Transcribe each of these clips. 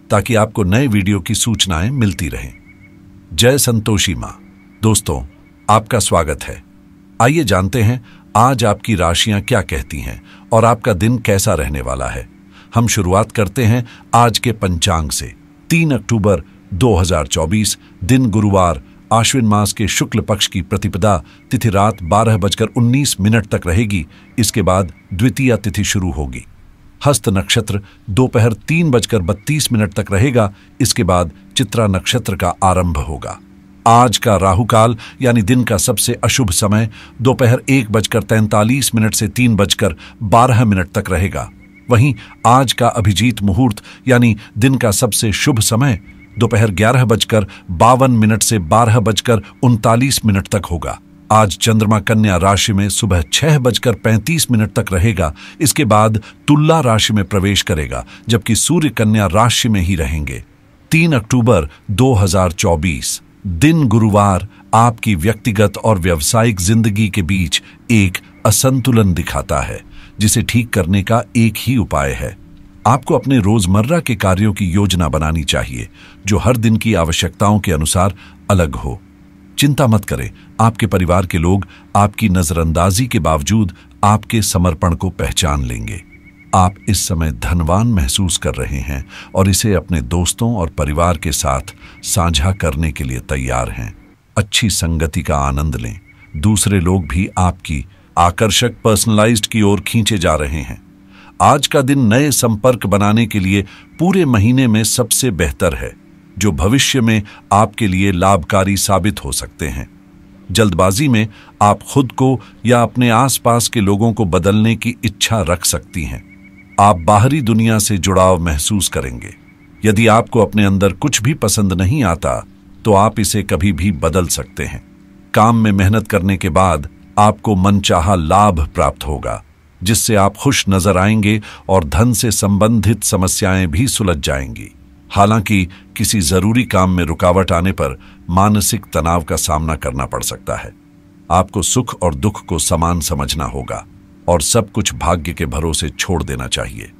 ताकि आपको नए वीडियो की सूचनाएं मिलती रहें। जय संतोषी मां। दोस्तों, आपका स्वागत है। आइए जानते हैं आज आपकी राशियां क्या कहती हैं और आपका दिन कैसा रहने वाला है। हम शुरुआत करते हैं आज के पंचांग से। 3 अक्टूबर 2024, दिन गुरुवार, आश्विन मास के शुक्ल पक्ष की प्रतिपदा, तिथि रात 12:19 तक रहेगी। इसके बाद द्वितीया तिथि शुरू होगी। हस्त नक्षत्र दोपहर 3:32 तक रहेगा। इसके बाद चित्रा नक्षत्र का आरंभ होगा। आज का राहुकाल यानी दिन का सबसे अशुभ समय दोपहर 1:43 से 3:12 तक रहेगा। वहीं आज का अभिजीत मुहूर्त यानी दिन का सबसे शुभ समय दोपहर 11:52 से 12:39 तक होगा। आज चंद्रमा कन्या राशि में सुबह 6:35 तक रहेगा। इसके बाद तुला राशि में प्रवेश करेगा, जबकि सूर्य कन्या राशि में ही रहेंगे। 3 अक्टूबर 2024, दिन गुरुवार, आपकी व्यक्तिगत और व्यावसायिक जिंदगी के बीच एक असंतुलन दिखाता है, जिसे ठीक करने का एक ही उपाय है। आपको अपने रोजमर्रा के कार्यों की योजना बनानी चाहिए, जो हर दिन की आवश्यकताओं के अनुसार अलग हो। चिंता मत करें, आपके परिवार के लोग आपकी नजरअंदाजी के बावजूद आपके समर्पण को पहचान लेंगे। आप इस समय धनवान महसूस कर रहे हैं और इसे अपने दोस्तों और परिवार के साथ साझा करने के लिए तैयार हैं। अच्छी संगति का आनंद लें। दूसरे लोग भी आपकी आकर्षक पर्सनलाइज्ड की ओर खींचे जा रहे हैं। आज का दिन नए संपर्क बनाने के लिए पूरे महीने में सबसे बेहतर है, जो भविष्य में आपके लिए लाभकारी साबित हो सकते हैं। जल्दबाजी में आप खुद को या अपने आसपास के लोगों को बदलने की इच्छा रख सकती हैं। आप बाहरी दुनिया से जुड़ाव महसूस करेंगे। यदि आपको अपने अंदर कुछ भी पसंद नहीं आता, तो आप इसे कभी भी बदल सकते हैं। काम में मेहनत करने के बाद आपको मनचाहा लाभ प्राप्त होगा, जिससे आप खुश नजर आएंगे और धन से संबंधित समस्याएं भी सुलझ जाएंगी। हालांकि किसी जरूरी काम में रुकावट आने पर मानसिक तनाव का सामना करना पड़ सकता है। आपको सुख और दुख को समान समझना होगा और सब कुछ भाग्य के भरोसे छोड़ देना चाहिए।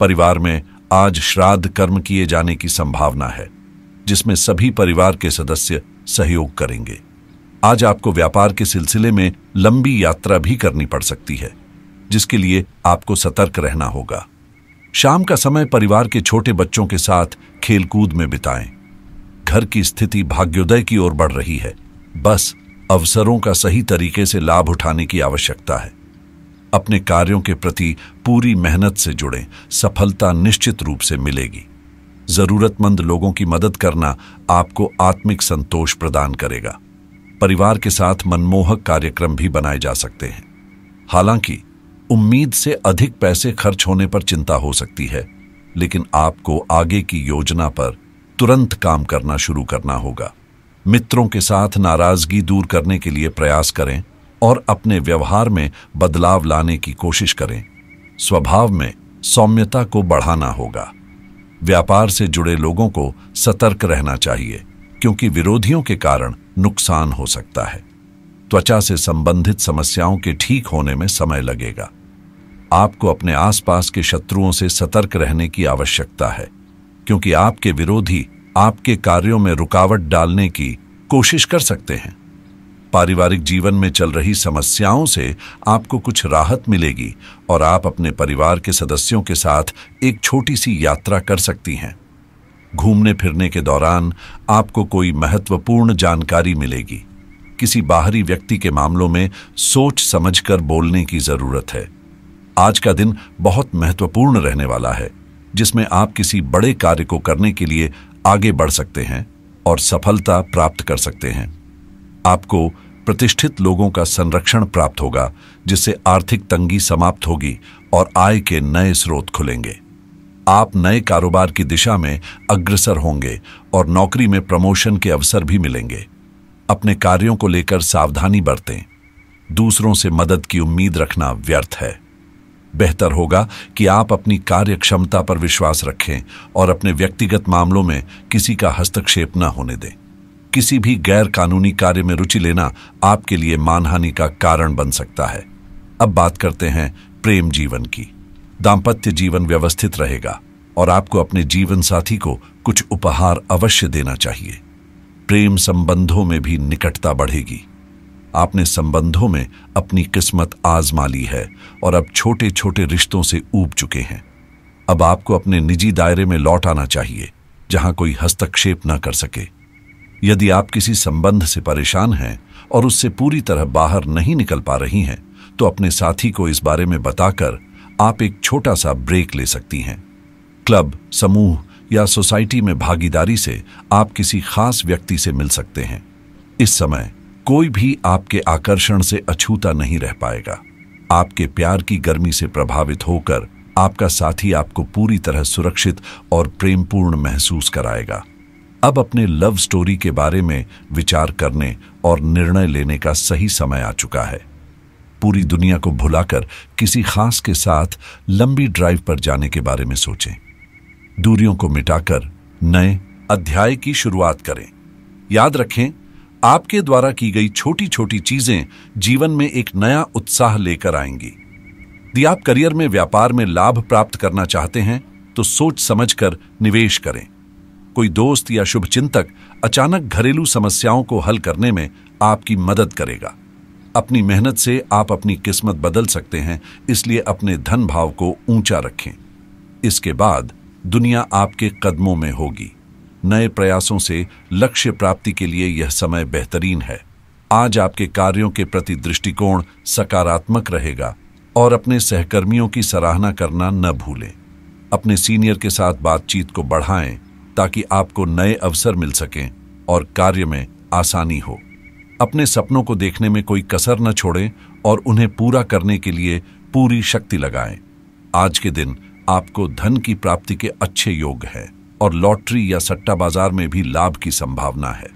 परिवार में आज श्राद्ध कर्म किए जाने की संभावना है, जिसमें सभी परिवार के सदस्य सहयोग करेंगे। आज आपको व्यापार के सिलसिले में लंबी यात्रा भी करनी पड़ सकती है, जिसके लिए आपको सतर्क रहना होगा। शाम का समय परिवार के छोटे बच्चों के साथ खेलकूद में बिताएं। घर की स्थिति भाग्योदय की ओर बढ़ रही है। बस अवसरों का सही तरीके से लाभ उठाने की आवश्यकता है। अपने कार्यों के प्रति पूरी मेहनत से जुड़ें, सफलता निश्चित रूप से मिलेगी। जरूरतमंद लोगों की मदद करना आपको आत्मिक संतोष प्रदान करेगा। परिवार के साथ मनमोहक कार्यक्रम भी बनाए जा सकते हैं। हालांकि उम्मीद से अधिक पैसे खर्च होने पर चिंता हो सकती है, लेकिन आपको आगे की योजना पर तुरंत काम करना शुरू करना होगा। मित्रों के साथ नाराजगी दूर करने के लिए प्रयास करें और अपने व्यवहार में बदलाव लाने की कोशिश करें। स्वभाव में सौम्यता को बढ़ाना होगा। व्यापार से जुड़े लोगों को सतर्क रहना चाहिए, क्योंकि विरोधियों के कारण नुकसान हो सकता है। त्वचा से संबंधित समस्याओं के ठीक होने में समय लगेगा। आपको अपने आसपास के शत्रुओं से सतर्क रहने की आवश्यकता है, क्योंकि आपके विरोधी आपके कार्यों में रुकावट डालने की कोशिश कर सकते हैं। पारिवारिक जीवन में चल रही समस्याओं से आपको कुछ राहत मिलेगी और आप अपने परिवार के सदस्यों के साथ एक छोटी सी यात्रा कर सकती हैं। घूमने फिरने के दौरान आपको कोई महत्वपूर्ण जानकारी मिलेगी। किसी बाहरी व्यक्ति के मामलों में सोच समझकर बोलने की जरूरत है। आज का दिन बहुत महत्वपूर्ण रहने वाला है, जिसमें आप किसी बड़े कार्य को करने के लिए आगे बढ़ सकते हैं और सफलता प्राप्त कर सकते हैं। आपको प्रतिष्ठित लोगों का संरक्षण प्राप्त होगा, जिससे आर्थिक तंगी समाप्त होगी और आय के नए स्रोत खुलेंगे। आप नए कारोबार की दिशा में अग्रसर होंगे और नौकरी में प्रमोशन के अवसर भी मिलेंगे। अपने कार्यों को लेकर सावधानी बरतें। दूसरों से मदद की उम्मीद रखना व्यर्थ है। बेहतर होगा कि आप अपनी कार्य क्षमता पर विश्वास रखें और अपने व्यक्तिगत मामलों में किसी का हस्तक्षेप न होने दें। किसी भी गैर कानूनी कार्य में रुचि लेना आपके लिए मानहानि का कारण बन सकता है। अब बात करते हैं प्रेम जीवन की। दाम्पत्य जीवन व्यवस्थित रहेगा। और आपको अपने जीवन साथी को कुछ उपहार अवश्य देना चाहिए। प्रेम संबंधों में भी निकटता बढ़ेगी। आपने संबंधों में अपनी किस्मत आजमा ली है और अब छोटे छोटे रिश्तों से ऊब चुके हैं। अब आपको अपने निजी दायरे में लौट आना चाहिए, जहां कोई हस्तक्षेप न कर सके। यदि आप किसी संबंध से परेशान हैं और उससे पूरी तरह बाहर नहीं निकल पा रही हैं, तो अपने साथी को इस बारे में बताकर आप एक छोटा सा ब्रेक ले सकती हैं। क्लब, समूह या सोसाइटी में भागीदारी से आप किसी खास व्यक्ति से मिल सकते हैं। इस समय कोई भी आपके आकर्षण से अछूता नहीं रह पाएगा। आपके प्यार की गर्मी से प्रभावित होकर आपका साथी आपको पूरी तरह सुरक्षित और प्रेमपूर्ण महसूस कराएगा। अब अपने लव स्टोरी के बारे में विचार करने और निर्णय लेने का सही समय आ चुका है। पूरी दुनिया को भुलाकर किसी खास के साथ लंबी ड्राइव पर जाने के बारे में सोचें। दूरियों को मिटाकर नए अध्याय की शुरुआत करें। याद रखें, आपके द्वारा की गई छोटी छोटी चीजें जीवन में एक नया उत्साह लेकर आएंगी। यदि आप करियर में, व्यापार में लाभ प्राप्त करना चाहते हैं तो सोच समझकर निवेश करें। कोई दोस्त या शुभचिंतक अचानक घरेलू समस्याओं को हल करने में आपकी मदद करेगा। अपनी मेहनत से आप अपनी किस्मत बदल सकते हैं, इसलिए अपने धन भाव को ऊंचा रखें। इसके बाद दुनिया आपके कदमों में होगी। नए प्रयासों से लक्ष्य प्राप्ति के लिए यह समय बेहतरीन है। आज आपके कार्यों के प्रति दृष्टिकोण सकारात्मक रहेगा और अपने सहकर्मियों की सराहना करना न भूलें। अपने सीनियर के साथ बातचीत को बढ़ाएं ताकि आपको नए अवसर मिल सकें और कार्य में आसानी हो। अपने सपनों को देखने में कोई कसर न छोड़ें और उन्हें पूरा करने के लिए पूरी शक्ति लगाएं। आज के दिन आपको धन की प्राप्ति के अच्छे योग हैं और लॉटरी या सट्टा बाजार में भी लाभ की संभावना है।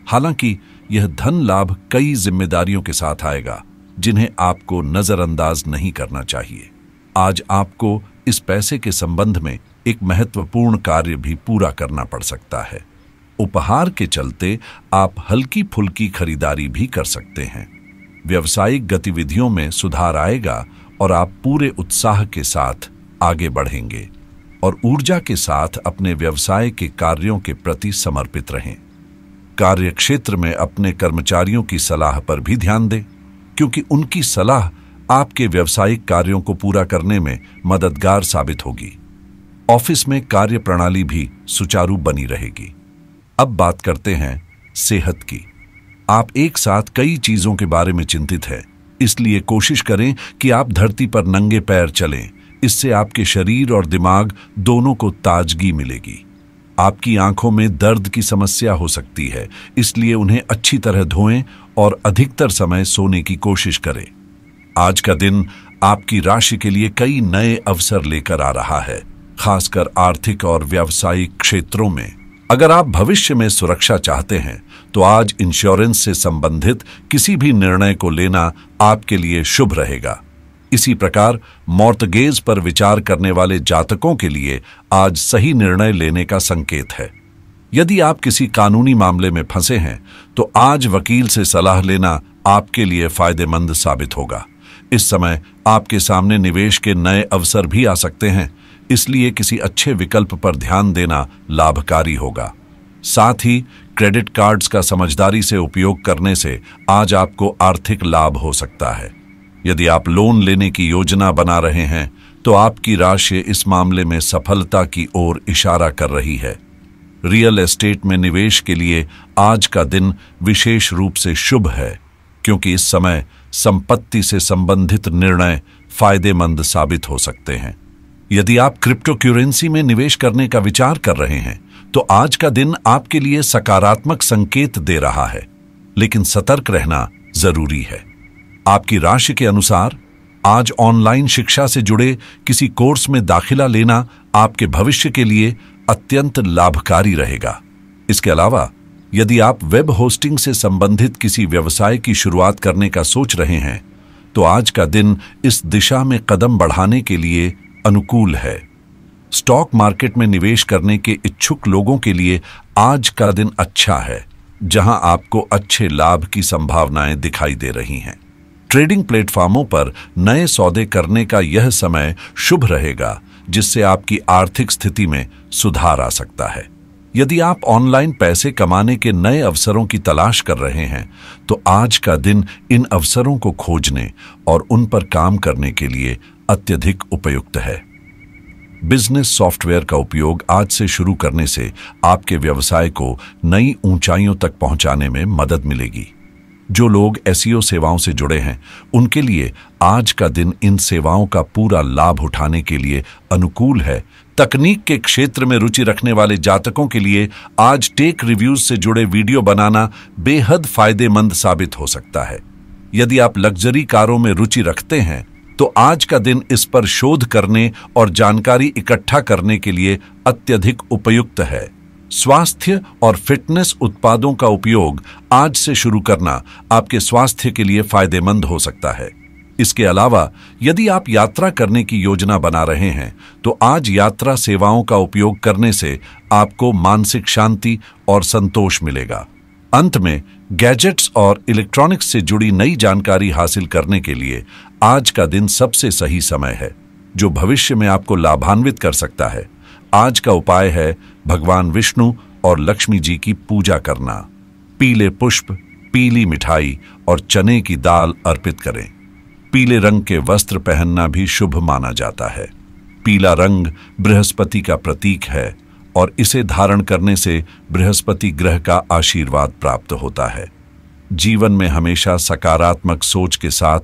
हालांकि यह धन लाभ कई जिम्मेदारियों के साथ आएगा, जिन्हें आपको नजरअंदाज नहीं करना चाहिए। आज आपको इस पैसे के संबंध में एक महत्वपूर्ण कार्य भी पूरा करना पड़ सकता है। उपहार के चलते आप हल्की फुल्की खरीदारी भी कर सकते हैं। व्यावसायिक गतिविधियों में सुधार आएगा और आप पूरे उत्साह के साथ आगे बढ़ेंगे और ऊर्जा के साथ अपने व्यवसाय के कार्यों के प्रति समर्पित रहें। कार्यक्षेत्र में अपने कर्मचारियों की सलाह पर भी ध्यान दें, क्योंकि उनकी सलाह आपके व्यावसायिक कार्यों को पूरा करने में मददगार साबित होगी। ऑफिस में कार्य प्रणाली भी सुचारू बनी रहेगी। अब बात करते हैं सेहत की। आप एक साथ कई चीजों के बारे में चिंतित हैं, इसलिए कोशिश करें कि आप धरती पर नंगे पैर चलें। इससे आपके शरीर और दिमाग दोनों को ताजगी मिलेगी। आपकी आंखों में दर्द की समस्या हो सकती है, इसलिए उन्हें अच्छी तरह धोएं और अधिकतर समय सोने की कोशिश करें। आज का दिन आपकी राशि के लिए कई नए अवसर लेकर आ रहा है, खासकर आर्थिक और व्यावसायिक क्षेत्रों में। अगर आप भविष्य में सुरक्षा चाहते हैं तो आज इंश्योरेंस से संबंधित किसी भी निर्णय को लेना आपके लिए शुभ रहेगा। इसी प्रकार मॉर्टगेज पर विचार करने वाले जातकों के लिए आज सही निर्णय लेने का संकेत है। यदि आप किसी कानूनी मामले में फंसे हैं तो आज वकील से सलाह लेना आपके लिए फायदेमंद साबित होगा। इस समय आपके सामने निवेश के नए अवसर भी आ सकते हैं, इसलिए किसी अच्छे विकल्प पर ध्यान देना लाभकारी होगा। साथ ही क्रेडिट कार्ड्स का समझदारी से उपयोग करने से आज आपको आर्थिक लाभ हो सकता है। यदि आप लोन लेने की योजना बना रहे हैं तो आपकी राशि इस मामले में सफलता की ओर इशारा कर रही है। रियल एस्टेट में निवेश के लिए आज का दिन विशेष रूप से शुभ है, क्योंकि इस समय संपत्ति से संबंधित निर्णय फायदेमंद साबित हो सकते हैं। यदि आप क्रिप्टो करेंसी में निवेश करने का विचार कर रहे हैं तो आज का दिन आपके लिए सकारात्मक संकेत दे रहा है, लेकिन सतर्क रहना जरूरी है। आपकी राशि के अनुसार आज ऑनलाइन शिक्षा से जुड़े किसी कोर्स में दाखिला लेना आपके भविष्य के लिए अत्यंत लाभकारी रहेगा। इसके अलावा यदि आप वेब होस्टिंग से संबंधित किसी व्यवसाय की शुरुआत करने का सोच रहे हैं तो आज का दिन इस दिशा में कदम बढ़ाने के लिए अनुकूल है। स्टॉक मार्केट में निवेश करने के इच्छुक लोगों के लिए आज का दिन अच्छा है, जहां आपको अच्छे लाभ की संभावनाएं दिखाई दे रही हैं। ट्रेडिंग प्लेटफॉर्मों पर नए सौदे करने का यह समय शुभ रहेगा, जिससे आपकी आर्थिक स्थिति में सुधार आ सकता है। यदि आप ऑनलाइन पैसे कमाने के नए अवसरों की तलाश कर रहे हैं, तो आज का दिन इन अवसरों को खोजने और उन पर काम करने के लिए अत्यधिक उपयुक्त है। बिजनेस सॉफ्टवेयर का उपयोग आज से शुरू करने से आपके व्यवसाय को नई ऊंचाइयों तक पहुंचाने में मदद मिलेगी। जो लोग एसईओ सेवाओं से जुड़े हैं, उनके लिए आज का दिन इन सेवाओं का पूरा लाभ उठाने के लिए अनुकूल है। तकनीक के क्षेत्र में रुचि रखने वाले जातकों के लिए आज टेक रिव्यूज से जुड़े वीडियो बनाना बेहद फायदेमंद साबित हो सकता है। यदि आप लग्जरी कारों में रुचि रखते हैं, तो आज का दिन इस पर शोध करने और जानकारी इकट्ठा करने के लिए अत्यधिक उपयुक्त है। स्वास्थ्य और फिटनेस उत्पादों का उपयोग आज से शुरू करना आपके स्वास्थ्य के लिए फायदेमंद हो सकता है। इसके अलावा यदि आप यात्रा करने की योजना बना रहे हैं, तो आज यात्रा सेवाओं का उपयोग करने से आपको मानसिक शांति और संतोष मिलेगा। अंत में गैजेट्स और इलेक्ट्रॉनिक्स से जुड़ी नई जानकारी हासिल करने के लिए आज का दिन सबसे सही समय है, जो भविष्य में आपको लाभान्वित कर सकता है। आज का उपाय है भगवान विष्णु और लक्ष्मी जी की पूजा करना। पीले पुष्प, पीली मिठाई और चने की दाल अर्पित करें। पीले रंग के वस्त्र पहनना भी शुभ माना जाता है। पीला रंग बृहस्पति का प्रतीक है और इसे धारण करने से बृहस्पति ग्रह का आशीर्वाद प्राप्त होता है। जीवन में हमेशा सकारात्मक सोच के साथ